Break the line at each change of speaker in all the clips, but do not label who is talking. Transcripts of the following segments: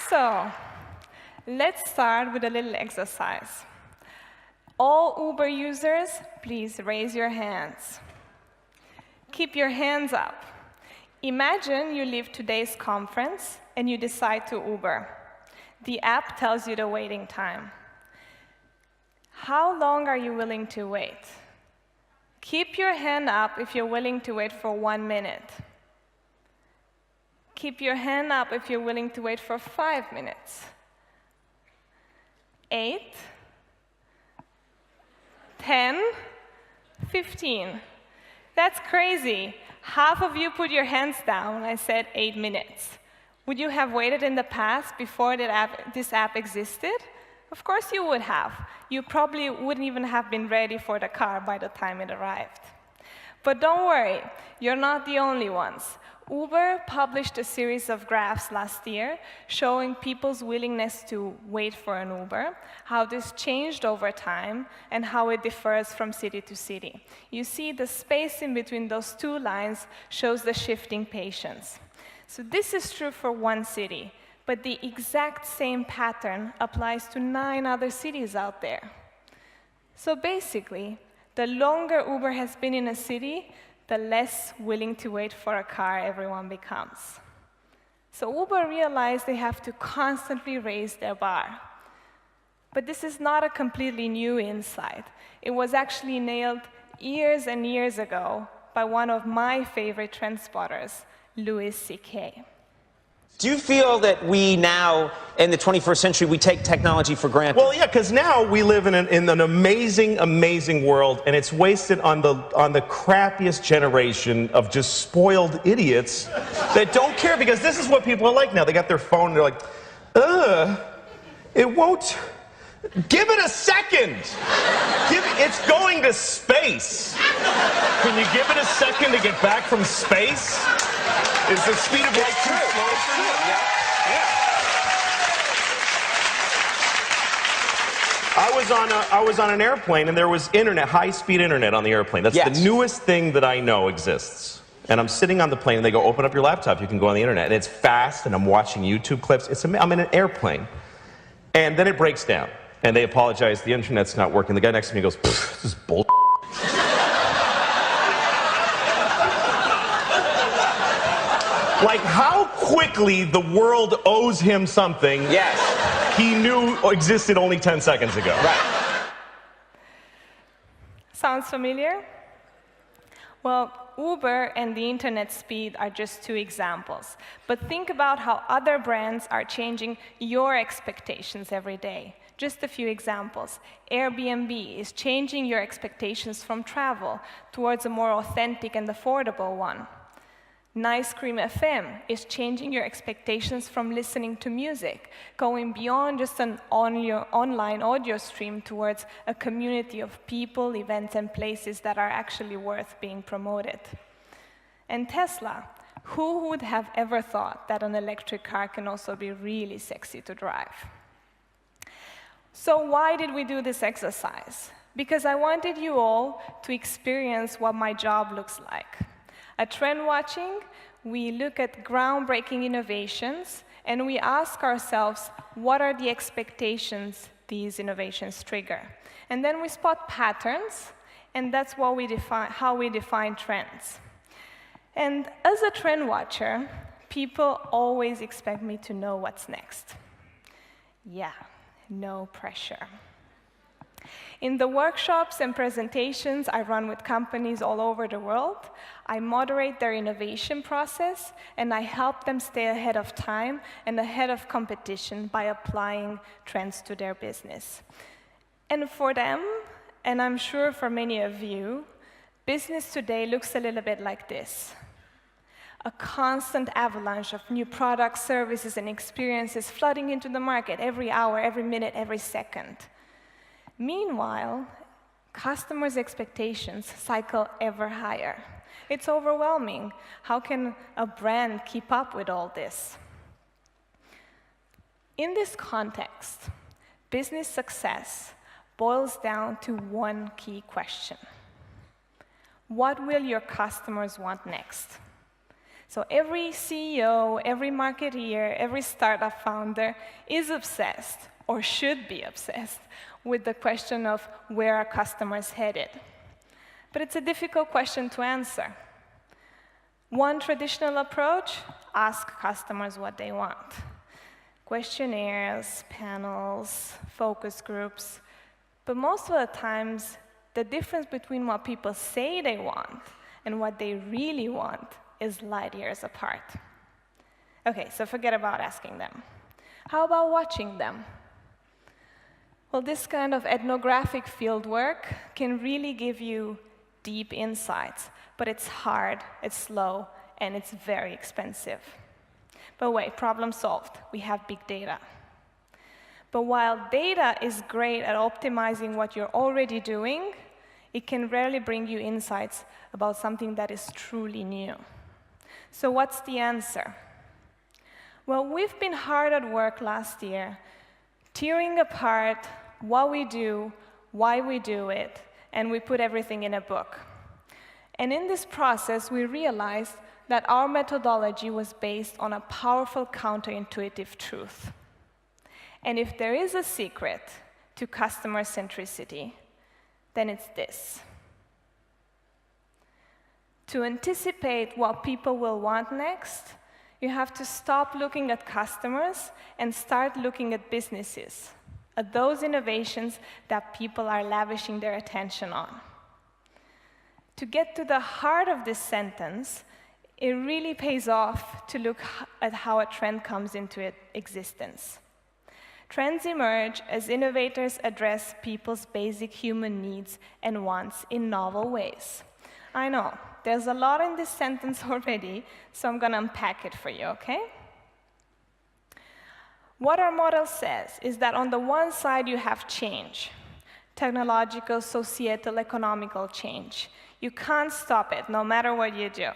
So, let's start with a little exercise. All Uber users, please raise your hands. Keep your hands up. Imagine you leave today's conference and you decide to Uber. The app tells you the waiting time. How long are you willing to wait? Keep your hand up if you're willing to wait for 1 minute. Keep your hand up if you're willing to wait for 5 minutes. 8, 10, 15. That's crazy. Half of you put your hands down. I said 8 minutes. Would you have waited in the past before this app existed? Of course you would have. You probably wouldn't even have been ready for the car by the time it arrived. But don't worry, you're not the only ones. Uber published a series of graphs last year showing people's willingness to wait for an Uber, how this changed over time, and how it differs from city to city. You see the space in between those two lines shows the shifting patience. So this is true for one city, but the exact same pattern applies to 9 other cities out there. So basically, the longer Uber has been in a city, the less willing to wait for a car everyone becomes. So Uber realized they have to constantly raise their bar. But this is not a completely new insight. It was actually nailed years and years ago by one of my favorite trend spotters, Louis C.K.
Do you feel that we now, in the 21st century, we take technology for granted?
Well, yeah, because now we live in an amazing, amazing world, and it's wasted on the crappiest generation of just spoiled idiots that don't care, because this is what people are like now. They got their phone, and they're like, it won't. Give it a second. It's going to space. Can you give it a second to get back from space? Is the speed of light too slow for you? Yeah. I was on an airplane, and there was internet, high-speed internet on the airplane. That's the newest thing that I know exists. And I'm sitting on the plane, and they go, open up your laptop, you can go on the internet. And it's fast, and I'm watching YouTube clips. I'm in an airplane. And then it breaks down, and they apologize, the internet's not working. The guy next to me goes, this is bull. Like, how quickly the world owes him something he knew existed only 10 seconds ago.
Right.
Sounds familiar? Well, Uber and the internet speed are just 2 examples. But think about how other brands are changing your expectations every day. Just a few examples. Airbnb is changing your expectations from travel towards a more authentic and affordable one. Nice Cream FM is changing your expectations from listening to music, going beyond just an online audio stream towards a community of people, events, and places that are actually worth being promoted. And Tesla, who would have ever thought that an electric car can also be really sexy to drive? So why did we do this exercise? Because I wanted you all to experience what my job looks like. At Trend Watching, we look at groundbreaking innovations, and we ask ourselves, what are the expectations these innovations trigger? And then we spot patterns, and that's how we define trends. And as a trend watcher, people always expect me to know what's next. Yeah, no pressure. In the workshops and presentations I run with companies all over the world, I moderate their innovation process, and I help them stay ahead of time and ahead of competition by applying trends to their business. And for them, and I'm sure for many of you, business today looks a little bit like this. A constant avalanche of new products, services, and experiences flooding into the market every hour, every minute, every second. Meanwhile, customers' expectations cycle ever higher. It's overwhelming. How can a brand keep up with all this? In this context, business success boils down to one key question. What will your customers want next? So every CEO, every marketeer, every startup founder is obsessed, or should be obsessed, with the question of where are customers headed. But it's a difficult question to answer. One traditional approach, ask customers what they want. Questionnaires, panels, focus groups. But most of the times, the difference between what people say they want and what they really want is light years apart. OK, so forget about asking them. How about watching them? Well, this kind of ethnographic fieldwork can really give you deep insights, but it's hard, it's slow, and it's very expensive. But wait, problem solved. We have big data. But while data is great at optimizing what you're already doing, it can rarely bring you insights about something that is truly new. So what's the answer? Well, we've been hard at work last year, tearing apart what we do, why we do it, and we put everything in a book. And in this process, we realized that our methodology was based on a powerful counterintuitive truth. And if there is a secret to customer centricity, then it's this. To anticipate what people will want next, you have to stop looking at customers and start looking at businesses, at those innovations that people are lavishing their attention on. To get to the heart of this sentence, it really pays off to look at how a trend comes into existence. Trends emerge as innovators address people's basic human needs and wants in novel ways. I know, there's a lot in this sentence already, so I'm going to unpack it for you, OK? What our model says is that on the one side, you have change, technological, societal, economical change. You can't stop it, no matter what you do.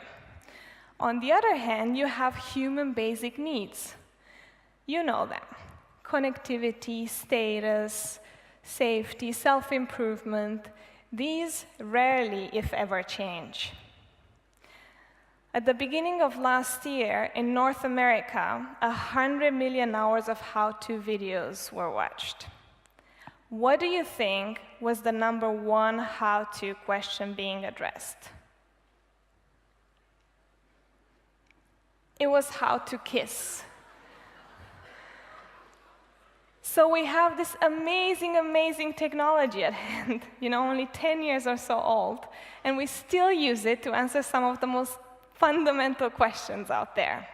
On the other hand, you have human basic needs. You know them. Connectivity, status, safety, self-improvement. These rarely, if ever, change. At the beginning of last year, in North America, 100 million hours of how-to videos were watched. What do you think was the #1 how-to question being addressed? It was how to kiss. So we have this amazing, amazing technology at hand, only 10 years or so old, and we still use it to answer some of the most fundamental questions out there.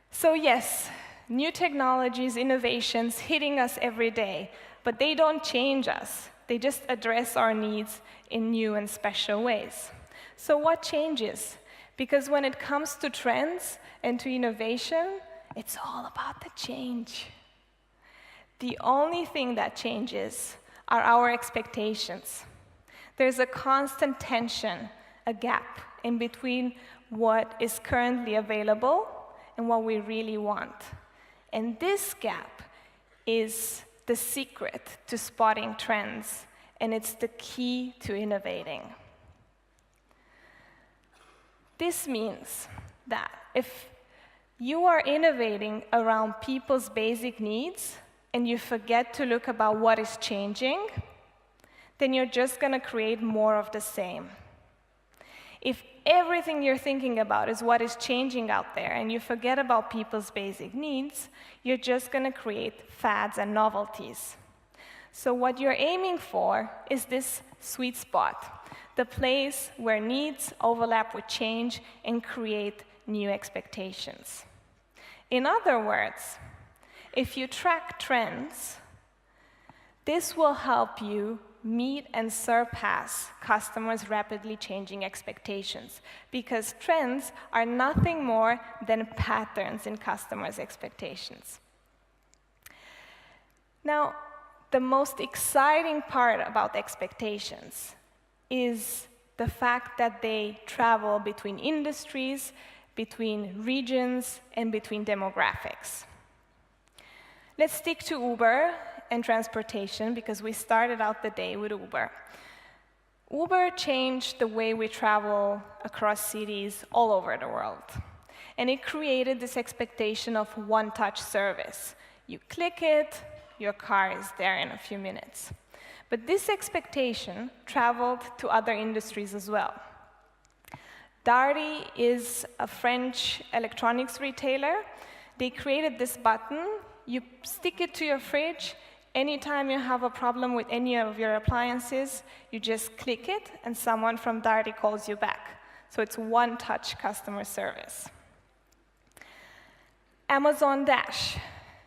So yes, new technologies, innovations hitting us every day, but they don't change us. They just address our needs in new and special ways. So what changes? Because when it comes to trends and to innovation, it's all about the change. The only thing that changes are our expectations. There's a constant tension, a gap in between what is currently available and what we really want. And this gap is the secret to spotting trends, and it's the key to innovating. This means that if you are innovating around people's basic needs and you forget to look about what is changing, then you're just going to create more of the same. If everything you're thinking about is what is changing out there and you forget about people's basic needs, you're just going to create fads and novelties. So what you're aiming for is this sweet spot, the place where needs overlap with change and create new expectations. In other words, if you track trends, this will help you meet and surpass customers' rapidly changing expectations, because trends are nothing more than patterns in customers' expectations. Now, the most exciting part about expectations is the fact that they travel between industries, between regions, and between demographics. Let's stick to Uber and transportation, because we started out the day with Uber. Uber changed the way we travel across cities all over the world. And it created this expectation of one-touch service. You click it, your car is there in a few minutes. But this expectation traveled to other industries as well. Darty is a French electronics retailer. They created this button. You stick it to your fridge. Anytime you have a problem with any of your appliances, you just click it, and someone from Darty calls you back. So it's one-touch customer service. Amazon Dash.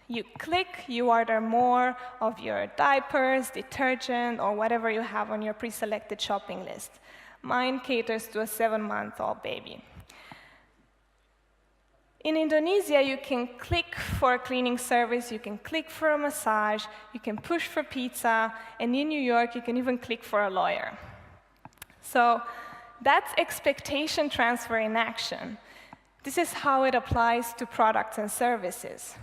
You click, you order more of your diapers, detergent, or whatever you have on your pre-selected shopping list. Mine caters to a 7-month-old baby. In Indonesia, you can click for a cleaning service, you can click for a massage, you can push for pizza, and in New York, you can even click for a lawyer. So that's expectation transfer in action. This is how it applies to products and services.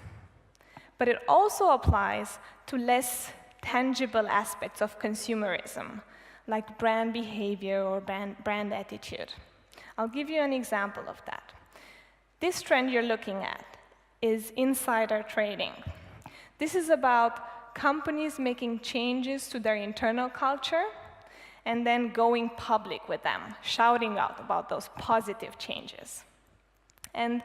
But it also applies to less tangible aspects of consumerism, like brand behavior or brand attitude. I'll give you an example of that. This trend you're looking at is insider trading. This is about companies making changes to their internal culture and then going public with them, shouting out about those positive changes. And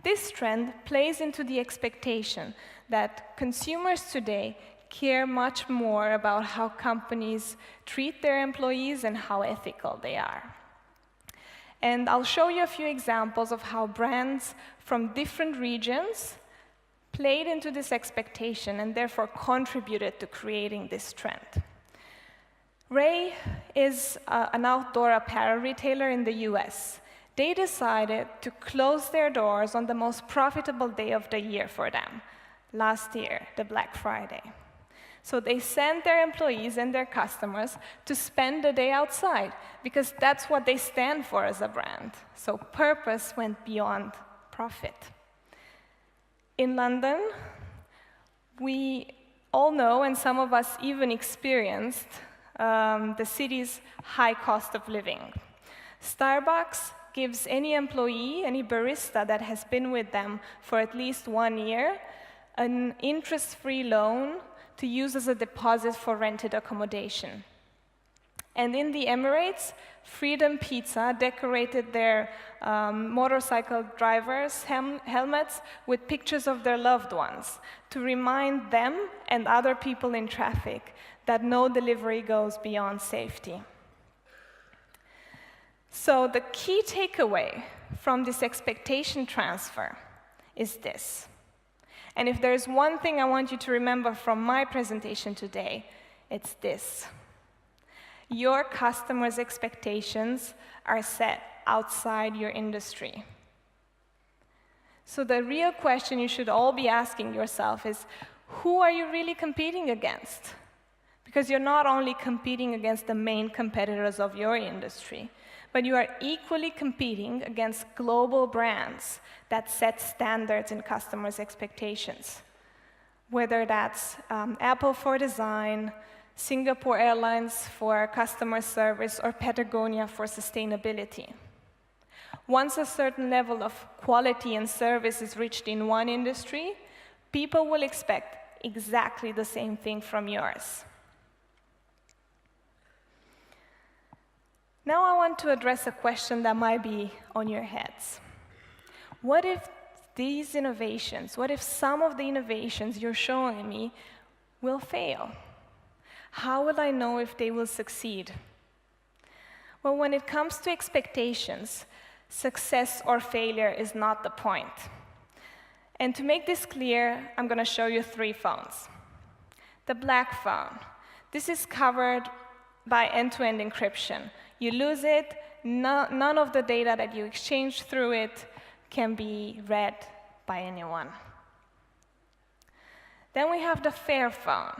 this trend plays into the expectation that consumers today care much more about how companies treat their employees and how ethical they are. And I'll show you a few examples of how brands from different regions played into this expectation and therefore contributed to creating this trend. Ray is an outdoor apparel retailer in the US. They decided to close their doors on the most profitable day of the year for them, last year, the Black Friday. So they sent their employees and their customers to spend the day outside, because that's what they stand for as a brand. So purpose went beyond profit. In London, we all know, and some of us even experienced, the city's high cost of living. Starbucks gives any employee, any barista that has been with them for at least 1 year, an interest-free loan to use as a deposit for rented accommodation. And in the Emirates, Freedom Pizza decorated their motorcycle drivers' helmets with pictures of their loved ones to remind them and other people in traffic that no delivery goes beyond safety. So the key takeaway from this expectation transfer is this. And if there's one thing I want you to remember from my presentation today, it's this. Your customers' expectations are set outside your industry. So the real question you should all be asking yourself is, who are you really competing against? Because you're not only competing against the main competitors of your industry, but you are equally competing against global brands that set standards in customers' expectations. Whether that's Apple for design, Singapore Airlines for customer service, or Patagonia for sustainability. Once a certain level of quality and service is reached in one industry, people will expect exactly the same thing from yours. Now I want to address a question that might be on your heads. What if these innovations, what if some of the innovations you're showing me will fail? How will I know if they will succeed? Well, when it comes to expectations, success or failure is not the point. And to make this clear, I'm going to show you 3 phones. The black phone. This is covered by end-to-end encryption. You lose it, none of the data that you exchange through it can be read by anyone. Then we have the fair phone.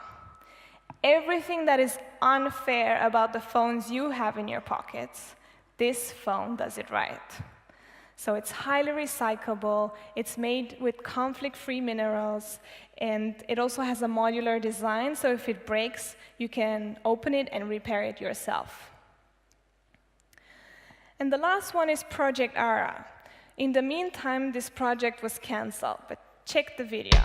Everything that is unfair about the phones you have in your pockets, this phone does it right. So it's highly recyclable, it's made with conflict-free minerals, and it also has a modular design, so if it breaks, you can open it and repair it yourself. And the last one is Project Ara. In the meantime, this project was canceled, but check the video.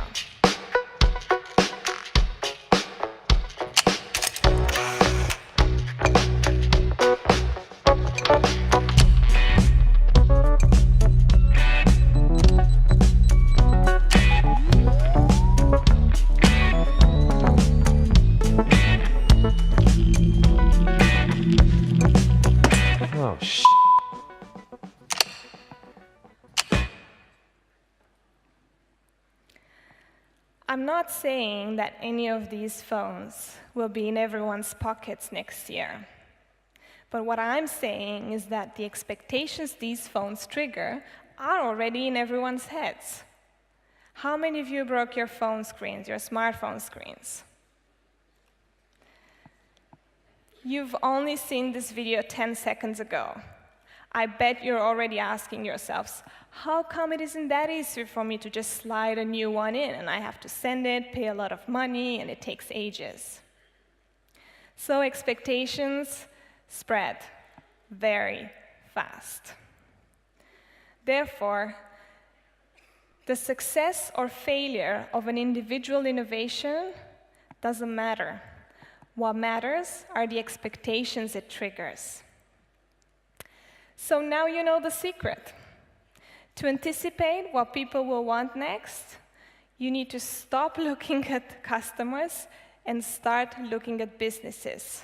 Oh, sh.
I'm not saying that any of these phones will be in everyone's pockets next year. But what I'm saying is that the expectations these phones trigger are already in everyone's heads. How many of you broke your phone screens, your smartphone screens? You've only seen this video 10 seconds ago. I bet you're already asking yourselves, how come it isn't that easy for me to just slide a new one in, and I have to send it, pay a lot of money, and it takes ages? So expectations spread very fast. Therefore, the success or failure of an individual innovation doesn't matter. What matters are the expectations it triggers. So now you know the secret. To anticipate what people will want next, you need to stop looking at customers and start looking at businesses.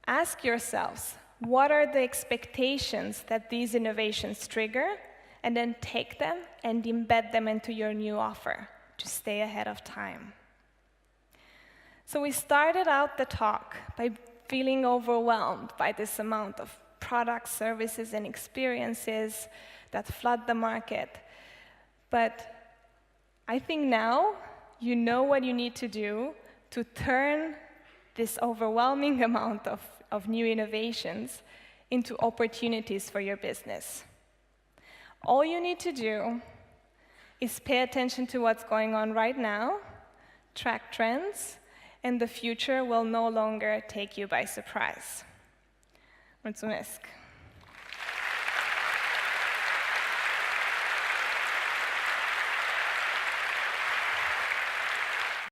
Ask yourselves, what are the expectations that these innovations trigger? And then take them and embed them into your new offer to stay ahead of time. So we started out the talk by feeling overwhelmed by this amount of products, services, and experiences that flood the market. But I think now you know what you need to do to turn this overwhelming amount of new innovations into opportunities for your business. All you need to do is pay attention to what's going on right now, track trends, and the future will no longer take you by surprise. Mulțumesc!